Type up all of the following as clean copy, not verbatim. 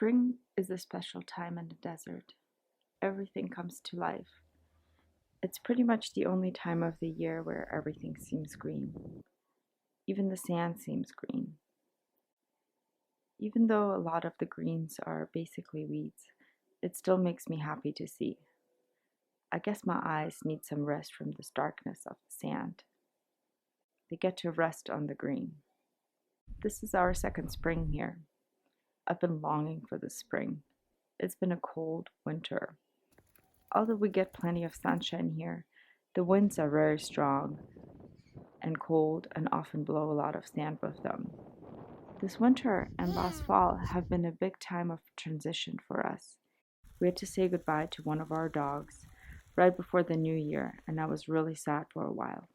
Spring is a special time in the desert. Everything comes to life. It's pretty much the only time of the year where everything seems green. Even the sand seems green. Even though a lot of the greens are basically weeds, it still makes me happy to see. I guess my eyes need some rest from the darkness of the sand. They get to rest on the green. This is our second spring here. I've been longing for this spring. It's been a cold winter. Although we get plenty of sunshine here, the winds are very strong and cold and often blow a lot of sand with them. This winter and last fall have been a big time of transition for us. We had to say goodbye to one of our dogs right before the new year, and I was really sad for a while.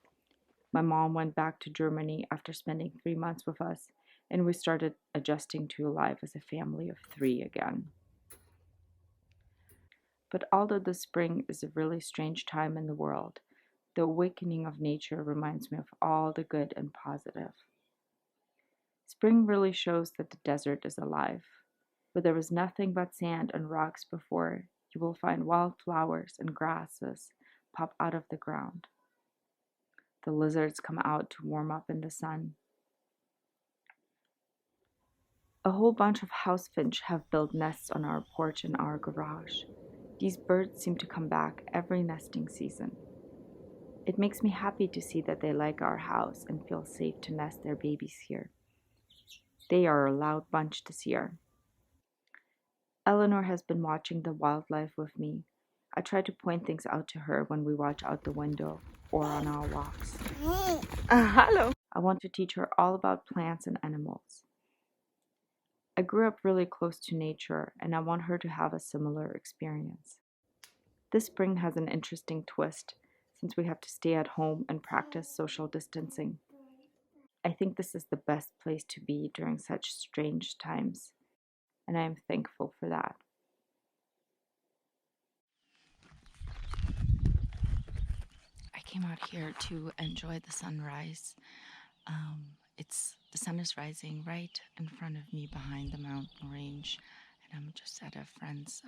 My mom went back to Germany after spending 3 months with us, and we started adjusting to life as a family of 3 again. But although the spring is a really strange time in the world, the awakening of nature reminds me of all the good and positive. Spring really shows that the desert is alive. Where there was nothing but sand and rocks before, you will find wildflowers and grasses pop out of the ground. The lizards come out to warm up in the sun. A whole bunch of house finch have built nests on our porch and our garage. These birds seem to come back every nesting season. It makes me happy to see that they like our house and feel safe to nest their babies here. They are a loud bunch this year. Eleanor has been watching the wildlife with me. I try to point things out to her when we watch out the window or on our walks. Hello! I want to teach her all about plants and animals. I grew up really close to nature, and I want her to have a similar experience. This spring has an interesting twist, since we have to stay at home and practice social distancing. I think this is the best place to be during such strange times, and I am thankful for that. I came out here to enjoy the sunrise. The sun is rising right in front of me behind the mountain range, and I'm just at our friend's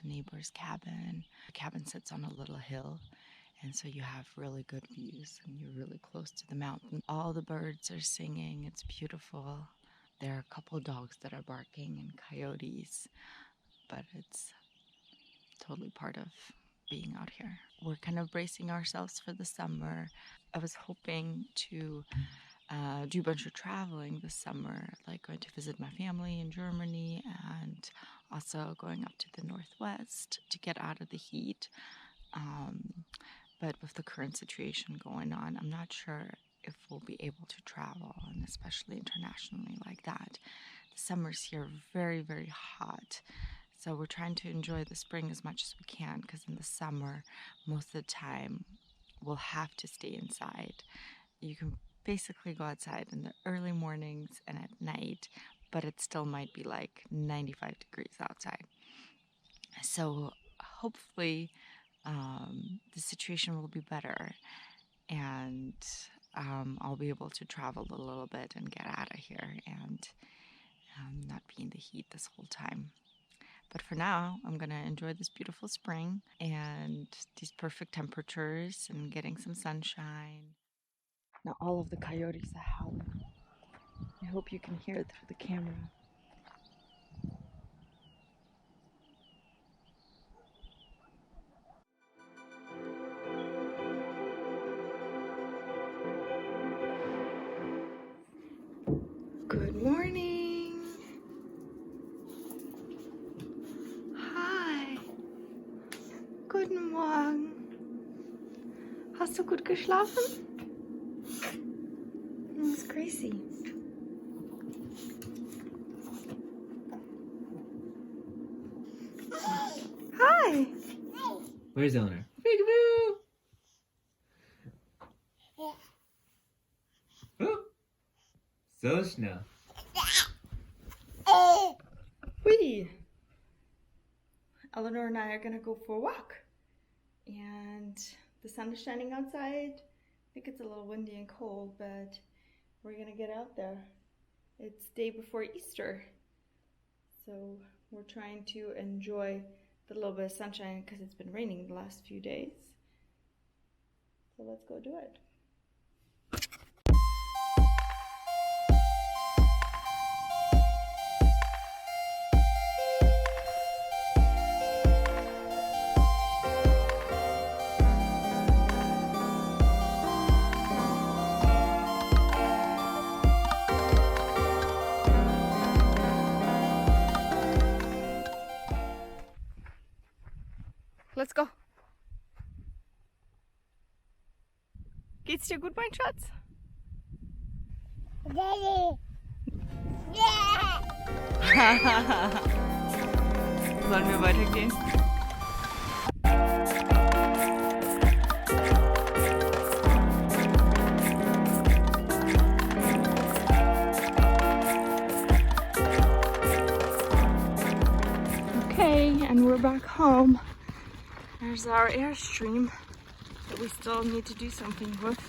and neighbor's cabin. The cabin sits on a little hill, and so you have really good views, and you're really close to the mountain. All the birds are singing. It's beautiful. There are a couple dogs that are barking and coyotes, but it's totally part of being out here. We're kind of bracing ourselves for the summer. I was hoping to do a bunch of traveling this summer, like going to visit my family in Germany and also going up to the Northwest to get out of the heat. But with the current situation going on, I'm not sure if we'll be able to travel, and especially internationally like that. The summers here are very, very hot. So we're trying to enjoy the spring as much as we can, because in the summer, most of the time, we'll have to stay inside. You can basically go outside in the early mornings and at night, but it still might be like 95 degrees outside. So hopefully the situation will be better, and I'll be able to travel a little bit and get out of here and not be in the heat this whole time. But for now, I'm going to enjoy this beautiful spring and these perfect temperatures and getting some sunshine. Now all of the coyotes are howling. I hope you can hear it through the camera. Good morning. Hi. Guten Morgen. Hast du gut geschlafen? It's crazy. Hi. Where's Eleanor? Peekaboo! Oh, so schnell. Whee! Eleanor and I are gonna go for a walk, and the sun is shining outside. I think it's a little windy and cold, but we're gonna get out there. It's day before Easter, So we're trying to enjoy the little bit of sunshine because it's been raining the last few days. So let's go do it. Let's go. Geht's dir gut, mein Schatz? Daddy. Sollen wir weitergehen? Okay, and we're back home. There's our Airstream that we still need to do something with.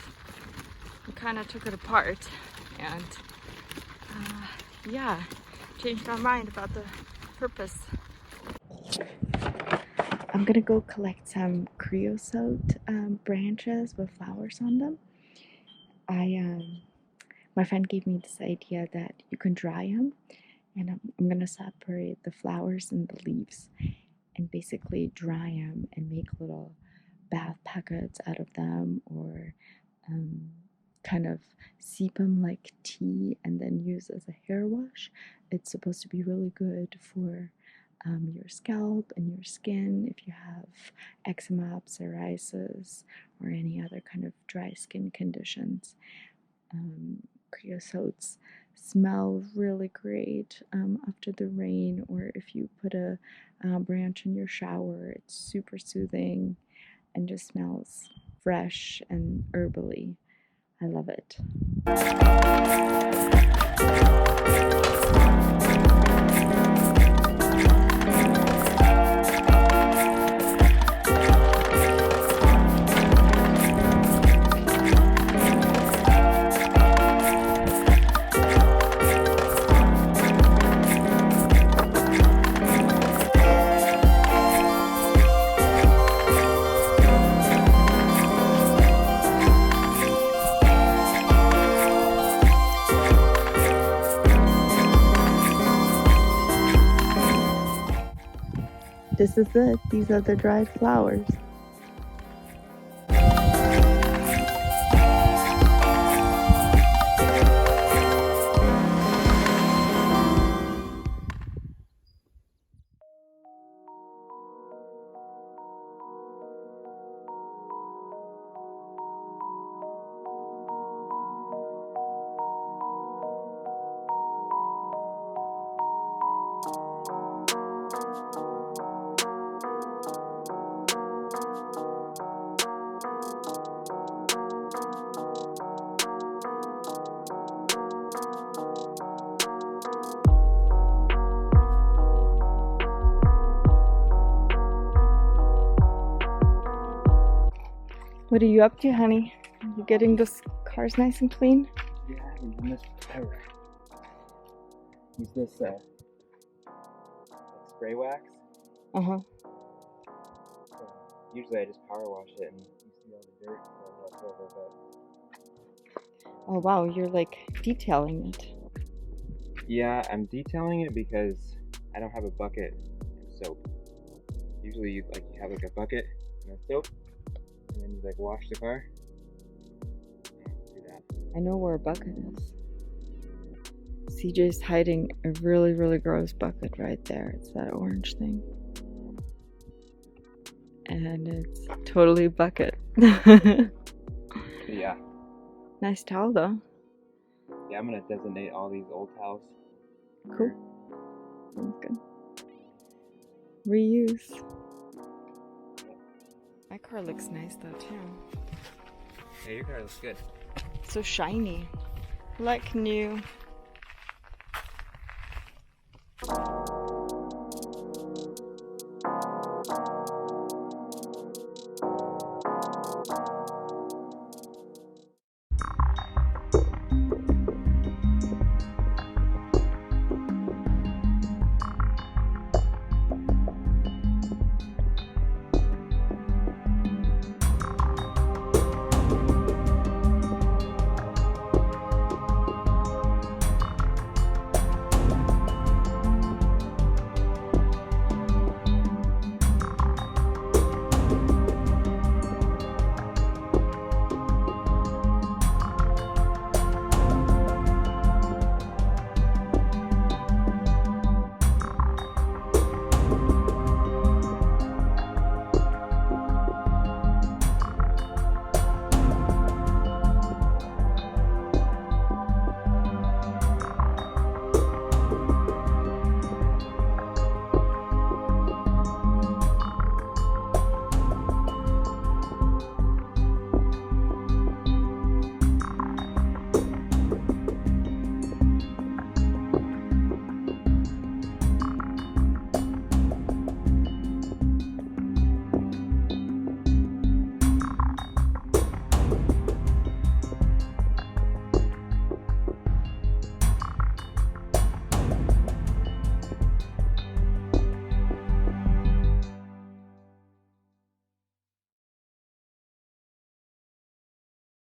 We kind of took it apart and yeah, changed our mind about the purpose. I'm gonna go collect some creosote branches with flowers on them. My friend gave me this idea that you can dry them, and I'm gonna separate the flowers and the leaves and basically dry them and make little bath packets out of them, or kind of steep them like tea and then use as a hair wash. It's supposed to be really good for your scalp and your skin if you have eczema, psoriasis, or any other kind of dry skin conditions. Creosotes smell really great after the rain, or if you put a branch in your shower. It's super soothing and just smells fresh and herbally. I love it. This is it. These are the dried flowers. What are you up to, honey? You getting those cars nice and clean? Yeah, I haven't done this forever. Use this like spray wax. Uh-huh. Usually I just power wash it and you see all the dirt left over, but Oh wow, you're like detailing it. yeah, I'm detailing it because I don't have a bucket and soap. Usually you have like a bucket and a soap, and then you like wash the car. I don't do that. I know where a bucket is. CJ's hiding a really, really gross bucket right there. It's that orange thing. And it's totally bucket. Yeah. Nice towel though. Yeah, I'm gonna designate all these old towels. Cool. Sounds good. Reuse. My car looks nice though too. Yeah, your car looks good. So shiny. Like new.